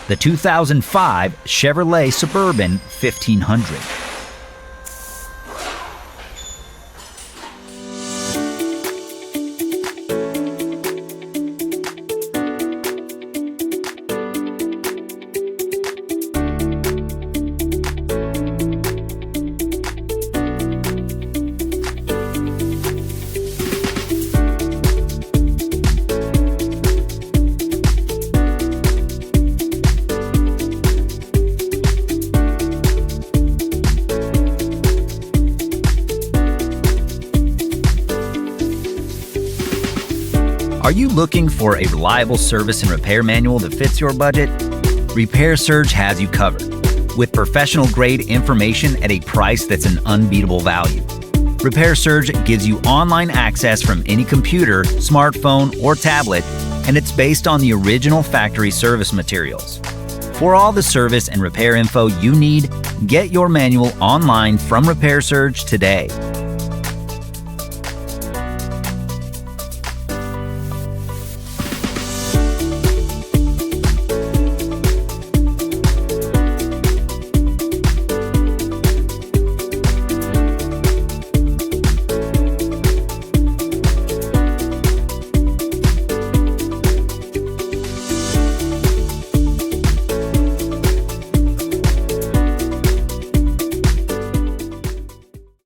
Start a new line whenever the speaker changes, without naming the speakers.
the 2005 Chevrolet Suburban 1500.
Are you looking for a reliable service and repair manual that fits your budget? Repair Surge has you covered, with professional-grade information at a price that's an unbeatable value. Repair Surge gives you online access from any computer, smartphone, or tablet, and it's based on the original factory service materials. For all the service and repair info you need, get your manual online from Repair Surge today.